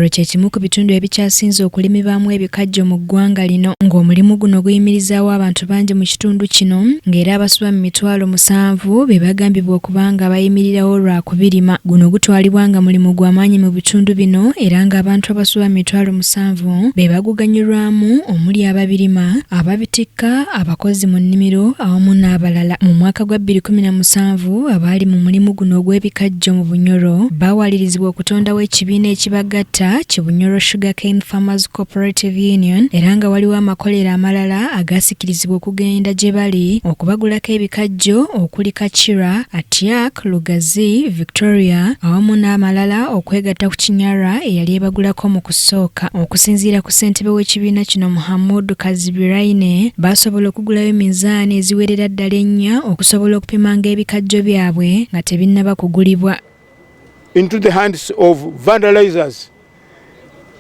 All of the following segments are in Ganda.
Bunyoro kye kimu ku bitundu ebikyasinze okulimibwamu ebikajjo mu ggwanga lino, ng'omulimu guno guyimirizaawo abantu bangi mu kitundu kino, ng'era abasoba mu mitwalo 7 be bagambibwa okubanga bayimirirawo lwa kubirima. Guno gutwalibwa nga mulimu gw'amaanyi mu bitundu bino, era ng'abantu abasoba mu mitwalo 7 be baguganyulwamu, omuli ababirima, ababitikka, abakozi mu nnimiro awamu n'abalala. Mu mwaka gwa 2017 abaali mu mulimu guno ogw'ebikajjo mu Bunyoro baawalirizibwa okutondawo ekibiina ekibagatta ki Bunyoro Sugarcane Farmers Cooperative Union, era nga waliwo amakolero amalala agaasikirizibwa okugenda gye bali okubagulako ebikajjo okuli Kachira, Atiak, Lugazi, Victoria awamu n'amalala okwegatta ku Kinyarra eyali ebagulako mu kusooka. Okusinziira ku ssentebe w'ekibiina kino Muhammad Kazibiraine, basobola okugulayo minzaani eziwerera ddala 4 okusobola okupimanga ebikajjo byabwe nga tebinnaba kugulibwa. Into the hands of vandalizers.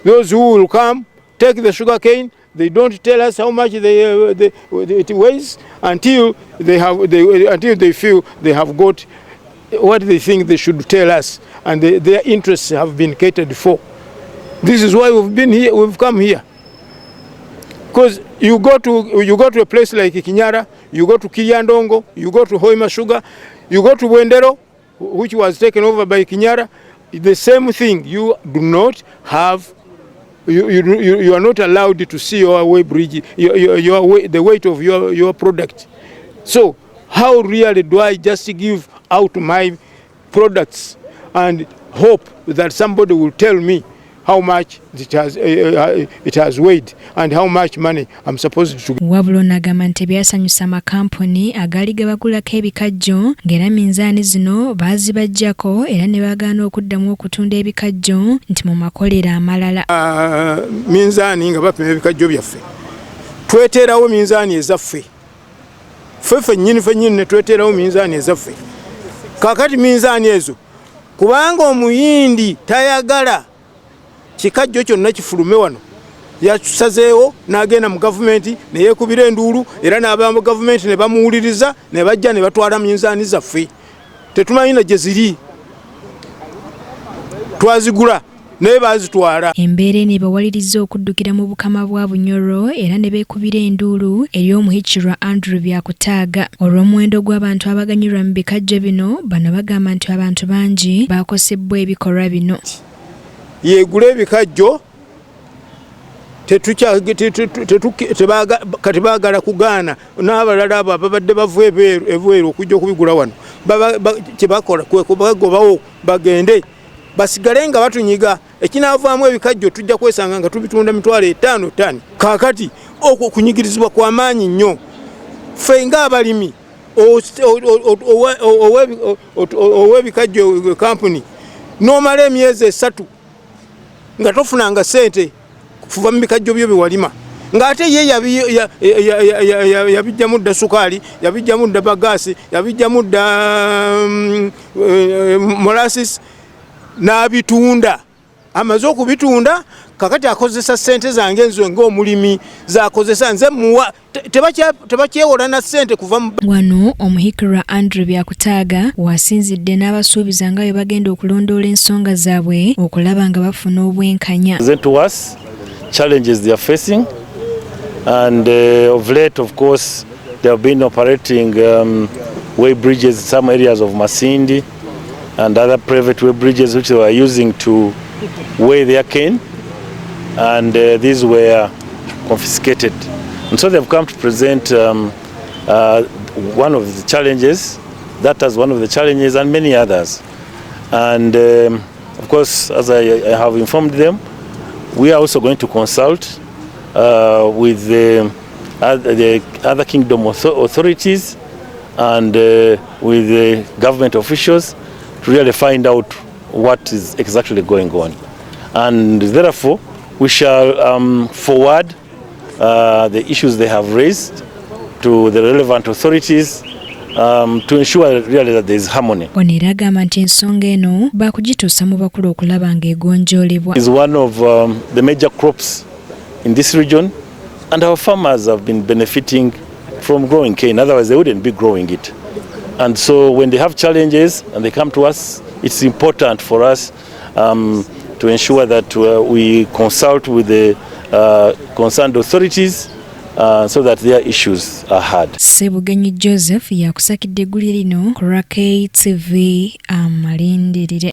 Those who will come, take the sugar cane, they don't tell us how much it weighs until they feel they have got what they think they should tell us, and their interests have been catered for. This is why we've been here. We've come here because you go to a place like Kinyarra, you go to Kiryandongo, you go to Hoima Sugar, you go to Bwendero, which was taken over by Kinyarra. The same thing. You do not have. You are not allowed to see your weight bridge, the weight of your product. So how really do I just give out my products and hope that somebody will tell me how much it has weighed and how much money I'm supposed to give? Wabula n'agamba nti byasanyusa amakampuni agaali gabagulako ebikajjo, ng'era minzaani zino baazibajjako era ne bagaana okuddamu okutunda ebikajjo nti mu makolero amalala. Minzaani nga bapima ebikajjo byaffe, tweterawo minzaani ezaffe, ffe nnyini ne tweterawo minzaani ezaffe. Kaakati minzaani ezo kubanga omuyindi tayagala kikajjo kyonna kifulume wano, yasazeewo n'agenda mu gavumenti ne yeekubira enduulu, era n'aba mu gavumenti ne bamuwuliriza ne bajja ne batwala minzaani zaffe. Tetumanyi na gye ziri, twazigula naye baazitwala. Embeera eno ebawaliriza okuddukira mu bukama bwa Bunyoro era ne beekubira enduulu eri omuhikirwa Andrew Byakutaaga olw'omuwendo gw'abantu abaganyulwa mu bikajjo bino. Bano bagamba nti abantu bangi baakosebwa ebikolwa bino. Yeegula ebikajjo kati baagala kugaana n'abalala abo ababadde bava ebweru okujja okubigula wano. Kye bakola kwe kubagobawo bagende basigale nga batunyiga. Ekinaavaamu ebikajjo tujja kwesanga nga tubitunda $5 ttani. Kaakati okwo kunyigirizibwa kwa maanyi nnyo. Ffe ng'abalimi ow'ebikajjo kampuni n'omala emyezi 3 nga tofunanga sente kuva mu bikajjo byo bewalima, ng'ate ye yabijjamu dda sukaali, yabijjamu dda bagaasi, yabijjamu dda molasses n'abitunda. Amaze okubitunda kakati akozesa sente zange nzo ng'omulimi z'akozesa nze muwa, tebakyewola na sente kuva mu. Wano omuhikirwa Andrew Byakutaaga wasinzidde n'abasuubiza nga bwe bagenda okulondoola ensonga zaabwe okulaba nga bafuna obwenkanya. To us, challenges they are facing, and of late, of course, they have been operating way bridges in some areas of Masindi and other private way bridges which they were using to weigh their cane, and these were confiscated. And so they've come to present one of the challenges, that as one of the challenges, and many others. And of course, as I have informed them, we are also going to consult with the other kingdom authorities and with the government officials to really find out what is exactly going on. And therefore, we shall forward the issues they have raised to the relevant authorities to ensure really that there is harmony. Ono agamba nti ensonga eno baakugituusa mu bakulu okulaba ng'egonjoolebwa. It's one of the major crops in this region, and our farmers have been benefiting from growing cane, otherwise they wouldn't be growing it. And so when they have challenges and they come to us, it's important for us to to ensure that we consult with the concerned authorities so that their issues are heard. Ssebugenyi Joseph yakusakidde eggulire lino ku KTV amalindirire.